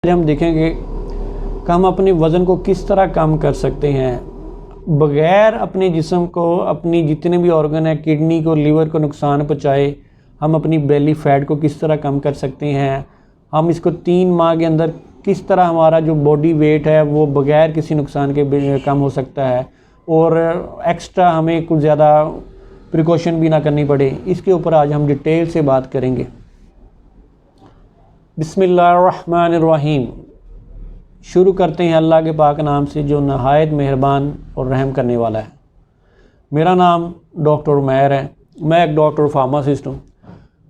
हम देखेंगे कि हम अपने वज़न को किस तरह कम कर सकते हैं बग़ैर अपने जिस्म को, अपनी जितने भी ऑर्गन है, किडनी को, लीवर को नुकसान पहुँचाए। हम अपनी बेली फ़ैट को किस तरह कम कर सकते हैं, हम इसको 3 माह के अंदर किस तरह हमारा जो बॉडी वेट है वो बग़ैर किसी नुकसान के कम हो सकता है और एक्स्ट्रा हमें कुछ ज़्यादा प्रिकॉशन भी ना करनी पड़े। इसके ऊपर आज हम डिटेल से बात करेंगे। बिस्मिल्लाहिर्रहमानिर्रहीम। शुरू करते हैं अल्लाह के पाक नाम से जो नहायत मेहरबान और रहम करने वाला है। मेरा नाम डॉक्टर उमैर है, मैं एक डॉक्टर फार्मासिस्ट हूँ।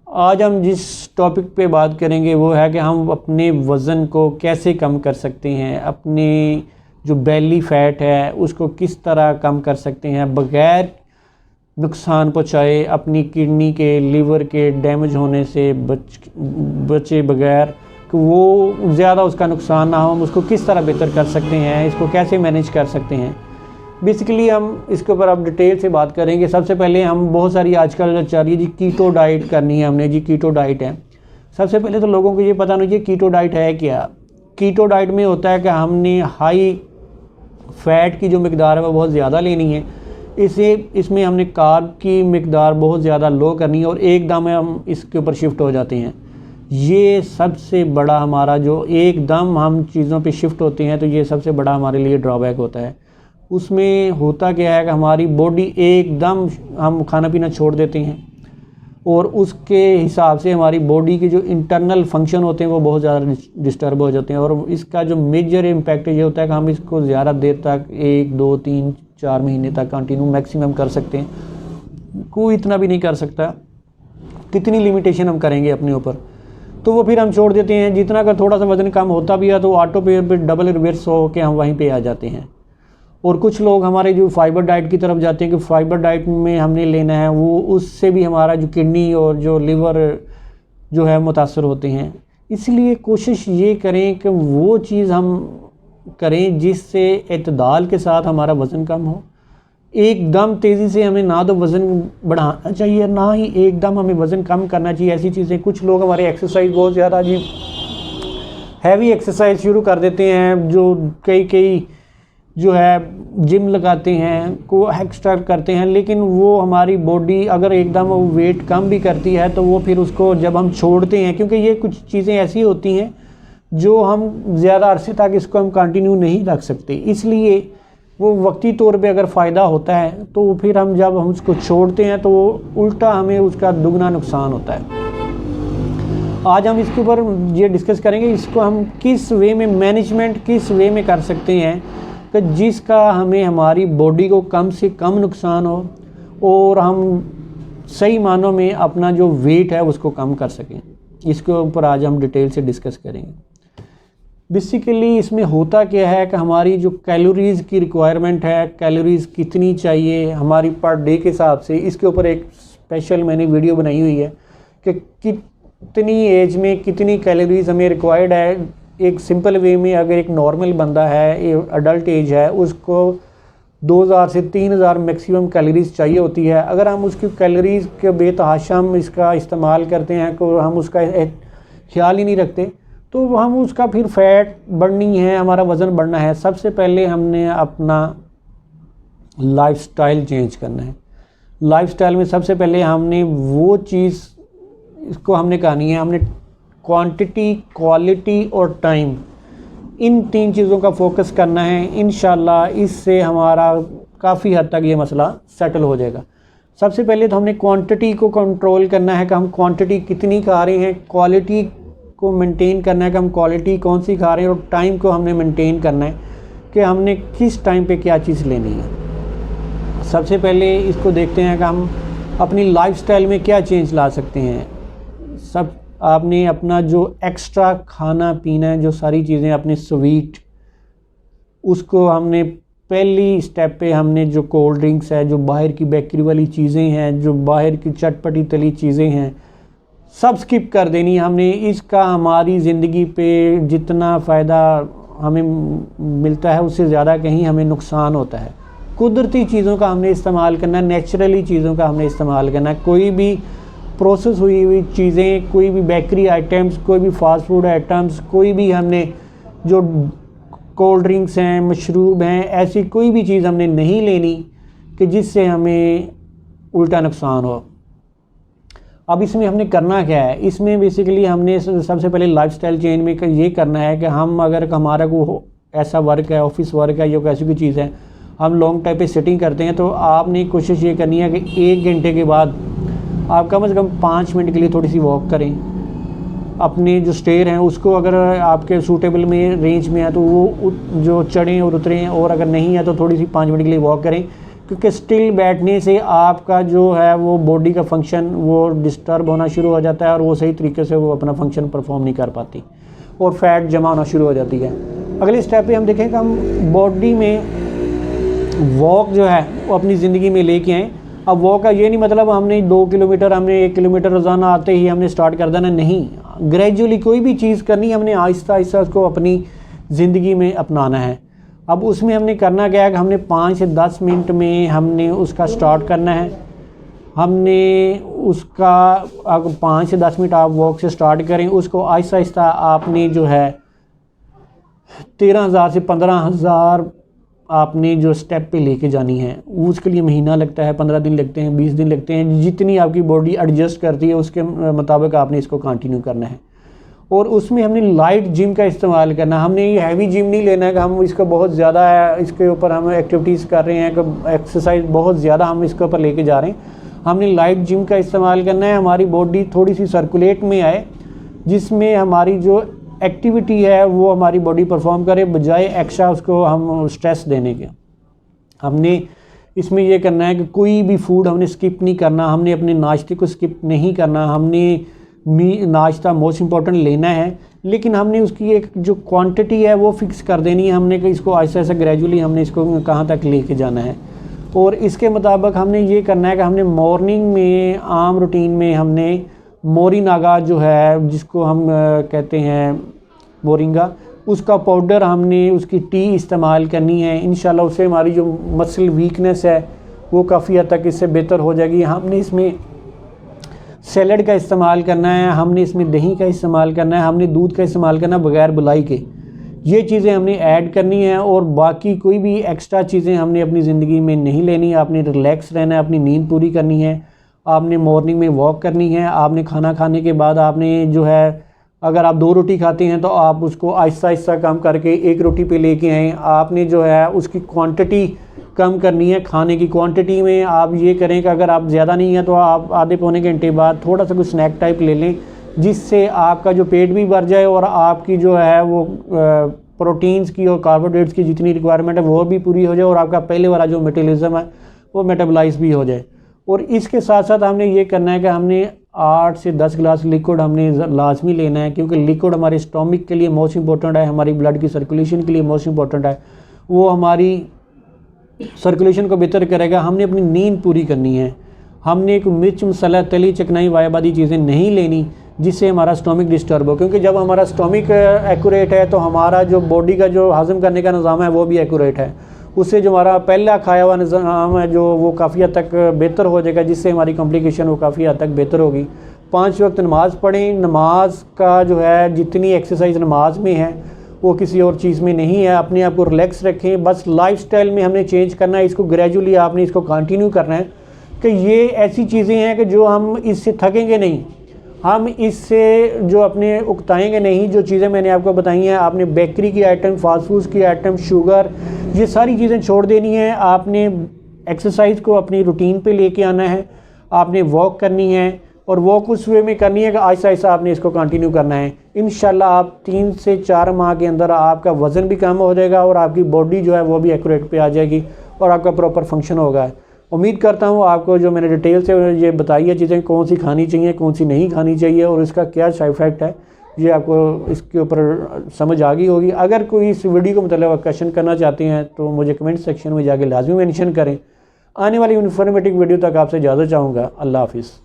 आज हम जिस टॉपिक पे बात करेंगे वो है कि हम अपने वज़न को कैसे कम कर सकते हैं, अपनी जो बेली फ़ैट है उसको किस तरह कम कर सकते हैं बग़ैर नुकसान पहुँचाए, अपनी किडनी के, लीवर के डैमेज होने से बचे बग़ैर कि वो ज़्यादा उसका नुकसान ना हो। हम उसको किस तरह बेहतर कर सकते हैं, इसको कैसे मैनेज कर सकते हैं। बेसिकली हम इसके ऊपर अब डिटेल से बात करेंगे। सबसे पहले हम बहुत सारी आजकल चल रही है जी कीटो डाइट करनी है हमने, जी कीटो डाइट है। सबसे पहले तो लोगों को ये पता नहीं चाहिए कीटो डाइट है क्या। कीटो डाइट में होता है कि हमने हाई फैट की जो मकदार है वो बहुत ज़्यादा लेनी है, इसमें हमने कार्ब की मकदार बहुत ज़्यादा लो करनी है और एकदम हम इसके ऊपर शिफ्ट हो जाते हैं। ये सबसे बड़ा हमारा जो एकदम हम चीज़ों पे शिफ्ट होते हैं तो ये सबसे बड़ा हमारे लिए ड्रॉबैक होता है। उसमें होता क्या है कि हमारी बॉडी एकदम हम खाना पीना छोड़ देते हैं और उसके हिसाब से हमारी बॉडी के जो इंटरनल फंक्शन होते हैं वो बहुत ज़्यादा डिस्टर्ब हो जाते हैं और इसका जो मेजर इम्पैक्ट ये होता है कि हम इसको ज़्यादा देर तक 1, 2, 3, 4 महीने तक कंटिन्यू मैक्सिमम कर सकते हैं। कोई इतना भी नहीं कर सकता, कितनी लिमिटेशन हम करेंगे अपने ऊपर, तो वो फिर हम छोड़ देते हैं। जितना अगर थोड़ा सा वज़न कम होता भी है तो ऑटो पे डबल रिवर्स हो के हम वहीं पे आ जाते हैं। और कुछ लोग हमारे जो फाइबर डाइट की तरफ जाते हैं कि फाइबर डाइट में हमने लेना है, वो उससे भी हमारा जो किडनी और जो लीवर जो है मुतासर होते हैं। इसलिए कोशिश ये करें कि वो चीज़ हम करें जिससे एतदाल के साथ हमारा वज़न कम हो। एकदम तेज़ी से हमें ना तो वज़न बढ़ाना चाहिए ना ही एकदम हमें वज़न कम करना चाहिए। ऐसी चीज़ें, कुछ लोग हमारे एक्सरसाइज बहुत ज़्यादा जी हैवी एक्सरसाइज शुरू कर देते हैं, जो कई जो है जिम लगाते हैं, को एक्स्ट्रा करते हैं, लेकिन वो हमारी बॉडी अगर एकदम वो वेट कम भी करती है तो वो फिर उसको जब हम छोड़ते हैं, क्योंकि ये कुछ चीज़ें ऐसी होती हैं जो हम ज़्यादा अरसे तक इसको हम कंटिन्यू नहीं रख सकते, इसलिए वो वक्ती तौर पे अगर फ़ायदा होता है तो फिर हम जब हम उसको छोड़ते हैं तो वो उल्टा हमें उसका दुगना नुकसान होता है। आज हम इसके ऊपर ये डिस्कस करेंगे इसको हम किस वे में मैनेजमेंट किस वे में कर सकते हैं कि जिसका हमें हमारी बॉडी को कम से कम नुकसान हो और हम सही मानों में अपना जो वेट है उसको कम कर सकें। इसके ऊपर आज हम डिटेल से डिस्कस करेंगे। बेसिकली इसमें होता क्या है कि हमारी जो कैलोरीज़ की रिक्वायरमेंट है, कैलोरीज़ कितनी चाहिए हमारी पर डे के हिसाब से, इसके ऊपर एक स्पेशल मैंने वीडियो बनाई हुई है कि कितनी एज में कितनी कैलोरीज़ हमें रिक्वायर्ड है। एक सिंपल वे में अगर एक नॉर्मल बंदा है, अडल्ट एज है, उसको 2000 से 3000 मैक्सिमम कैलोरीज़ चाहिए होती है। अगर हम उसकी कैलोरीज़ के बेतहाशा हम इसका इस्तेमाल करते हैं तो हम उसका ख्याल ही नहीं रखते तो हम उसका फिर फैट बढ़नी है, हमारा वज़न बढ़ना है। सबसे पहले हमने अपना लाइफस्टाइल चेंज करना है। लाइफस्टाइल में सबसे पहले हमने वो चीज़ इसको हमने कहनी है, हमने क्वांटिटी, क्वालिटी और टाइम, इन 3 चीज़ों का फोकस करना है। इंशाल्लाह इससे हमारा काफ़ी हद तक ये मसला सेटल हो जाएगा। सबसे पहले तो हमने क्वांटिटी को कंट्रोल करना है कि हम क्वांटिटी कितनी खा रहे हैं, क्वालिटी को मेंटेन करना है कि हम क्वालिटी कौन सी खा रहे हैं, और टाइम को हमने मेंटेन करना है कि हमने किस टाइम पे क्या चीज़ लेनी है। सबसे पहले इसको देखते हैं कि हम अपनी लाइफस्टाइल में क्या चेंज ला सकते हैं। आपने अपना जो एक्स्ट्रा खाना पीना है, जो सारी चीज़ें अपने स्वीट, उसको हमने पहली स्टेप पे हमने जो कोल्ड ड्रिंक्स है, जो बाहर की बेकरी वाली चीज़ें हैं, जो बाहर की चटपटी तली चीज़ें हैं, सब स्किप कर देनी हमने। इसका हमारी ज़िंदगी पे जितना फ़ायदा हमें मिलता है उससे ज़्यादा कहीं हमें नुकसान होता है। कुदरती चीज़ों का हमने इस्तेमाल करना है, नेचुरली चीज़ों का हमने इस्तेमाल करना है। कोई भी प्रोसेस हुई हुई चीज़ें, कोई भी बेकरी आइटम्स, कोई भी फास्ट फूड आइटम्स, कोई भी हमने जो कोल्ड ड्रिंक्स हैं, मशरूब हैं, ऐसी कोई भी चीज़ हमने नहीं लेनी कि जिससे हमें उल्टा नुकसान हो। अब इसमें हमने करना क्या है, इसमें बेसिकली हमने सबसे पहले लाइफस्टाइल चेंज में ये करना है कि हम अगर हमारा को ऐसा वर्क है, ऑफिस वर्क है या कैसी भी चीज़ है, हम लॉन्ग टाइम पे सिटिंग करते हैं, तो आपने कोशिश ये करनी है कि 1 घंटे के बाद आप कम से कम 5 मिनट के लिए थोड़ी सी वॉक करें। अपने जो स्टेयर हैं उसको अगर आपके सूटेबल में रेंज में है तो वो जो चढ़ें और उतरें, और अगर नहीं है तो थोड़ी सी 5 मिनट के लिए वॉक करें, क्योंकि स्टिल बैठने से आपका जो है वो बॉडी का फंक्शन वो डिस्टर्ब होना शुरू हो जाता है और वो सही तरीके से वो अपना फंक्शन परफॉर्म नहीं कर पाती और फैट जमा होना शुरू हो जाती है। अगले स्टेप पे हम देखें कि हम बॉडी में वॉक जो है वो अपनी ज़िंदगी में लेके आएँ। अब वॉक का ये नहीं मतलब हमने 2 किलोमीटर, हमने 1 किलोमीटर रोज़ाना आते ही हमने स्टार्ट कर देना, नहीं। ग्रेजुअली कोई भी चीज़ करनी है, हमने आहिस्ता आहिस्ता उसको अपनी ज़िंदगी में अपनाना है। अब उसमें हमने करना क्या है कि हमने 5 से 10 मिनट में हमने उसका स्टार्ट करना है। हमने उसका अगर 5 से 10 मिनट आप वॉक से स्टार्ट करें, उसको आहिस्ता आहिस्ता आपने जो है 13,000 से 15,000 आपने जो स्टेप पे लेके जानी है। उसके लिए महीना लगता है, 15 दिन लगते हैं, 20 दिन लगते हैं, जितनी आपकी बॉडी एडजस्ट करती है उसके मुताबिक आपने इसको कंटिन्यू करना है। और उसमें हमने लाइट जिम का इस्तेमाल करना है। हमने ये हैवी जिम नहीं लेना है कि हम इसको बहुत ज़्यादा इसके ऊपर हम एक्टिविटीज़ कर रहे हैं कि एक्सरसाइज बहुत ज़्यादा हम इसके ऊपर लेके जा रहे हैं। हमने लाइट जिम का इस्तेमाल करना है, हमारी बॉडी थोड़ी सी सर्कुलेट में आए, जिसमें हमारी जो एक्टिविटी है वो हमारी बॉडी परफॉर्म करे, बजाय एक्स्ट्रा उसको हम स्ट्रेस देने के। हमने इसमें ये करना है कि कोई भी फूड हमने स्किप नहीं करना, हमने अपने नाश्ते को स्किप नहीं करना। हमने नाश्ता मोस्ट इम्पॉर्टेंट लेना है, लेकिन हमने उसकी एक जो क्वांटिटी है वो फिक्स कर देनी है। हमने कि इसको ऐसा ऐसा ग्रेजुअली हमने इसको कहाँ तक लेके जाना है, और इसके मुताबिक हमने ये करना है कि हमने मॉर्निंग में आम रूटीन में हमने मोरिंगा जो है, जिसको हम कहते हैं मोरिंगा, उसका पाउडर हमने उसकी टी इस्तेमाल करनी है। इंशाल्लाह उससे हमारी जो मसल वीकनेस है वो काफ़ी हद तक इससे बेहतर हो जाएगी। हमने इसमें सैलड का इस्तेमाल करना है, हमने इसमें दही का इस्तेमाल करना है, हमने दूध का इस्तेमाल करना है बग़ैर बुलाई के। ये चीज़ें हमने ऐड करनी है, और बाकी कोई भी एक्स्ट्रा चीज़ें हमने अपनी ज़िंदगी में नहीं लेनी। आपने रिलैक्स रहना है, अपनी नींद पूरी करनी है, आपने मॉर्निंग में वॉक करनी है। आपने खाना खाने के बाद आपने जो है, अगर आप 2 रोटी खाते हैं तो आप उसको आहिस्ता आहिस्ता कम करके 1 रोटी पे लेके आएँ। आपने जो है उसकी क्वांटिटी कम करनी है। खाने की क्वांटिटी में आप ये करें कि अगर आप ज़्यादा नहीं है तो आप आधे पौने घंटे बाद थोड़ा सा कुछ स्नैक टाइप ले लें, जिससे आपका जो पेट भी भर जाए और आपकी जो है वो प्रोटीन्स की और कार्बोहाइड्रेट्स की जितनी रिक्वायरमेंट है वो भी पूरी हो जाए, और आपका पहले वाला जो मेटाबॉलिज्म है वो मेटाबॉलाइज भी हो जाए। और इसके साथ साथ हमने ये करना है कि हमने 8 से 10 गिलास लिक्विड हमने लाजमी लेना है, क्योंकि लिक्विड हमारे स्टोमिक के लिए मोस्ट इंपॉर्टेंट है, हमारी ब्लड की सर्कुलेशन के लिए मोस्ट इंपॉर्टेंट है। वो हमारी सर्कुलेशन को बेहतर करेगा। हमने अपनी नींद पूरी करनी है। हमने एक मिर्च मसाला तली चिकनाई वायबादी चीज़ें नहीं लेनी जिससे हमारा स्टोमिक डिस्टर्ब हो, क्योंकि जब हमारा स्टोमिक एक्यूरेट है तो हमारा जो बॉडी का जो हज़म करने का निज़ाम है वो भी एक्यूरेट है। उससे जो हमारा पहला खाया हुआ निज़ाम है जो वो काफ़ी हद तक बेहतर हो जाएगा, जिससे हमारी कॉम्प्लिकेशन वो काफ़ी हद तक बेहतर होगी। 5 वक्त नमाज़ पढ़ें। नमाज का जो है जितनी एक्सरसाइज नमाज में है वो किसी और चीज़ में नहीं है। अपने आप को रिलैक्स रखें। बस लाइफस्टाइल में हमने चेंज करना है, इसको ग्रेजुअली आपने इसको कंटिन्यू करना है कि ये ऐसी चीज़ें हैं कि जो हम इससे थकेंगे नहीं, हम इससे जो अपने उकताएंगे नहीं। जो चीज़ें मैंने आपको बताई हैं, आपने बेकरी की आइटम, फास्ट फूड की आइटम, शुगर, ये सारी चीज़ें छोड़ देनी है। आपने एक्सरसाइज को अपनी रूटीन पे लेके आना है। आपने वॉक करनी है, और वॉक उस वे में करनी है कि आहिस्ता आहिस्ता आपने इसको कंटिन्यू करना है। इंशाल्लाह आप 3 से 4 माह के अंदर आपका वज़न भी कम हो जाएगा और आपकी बॉडी जो है वो भी एक्यूरेट पे आ जाएगी और आपका प्रॉपर फंक्शन होगा। उम्मीद करता हूँ आपको जो मैंने डिटेल से ये बताई है चीज़ें, कौन सी खानी चाहिए, कौन सी नहीं खानी चाहिए और इसका क्या साइड इफ़ेक्ट है, ये आपको इसके ऊपर समझ आ गई होगी। अगर कोई इस वीडियो को मतलब क्वेश्चन करना चाहते हैं तो मुझे कमेंट सेक्शन में जाके लाजमी मेंशन करें। आने वाली इन्फॉर्मेटिव वीडियो तक आपसे इजाज़त चाहूँगा। अल्लाह हाफिज़।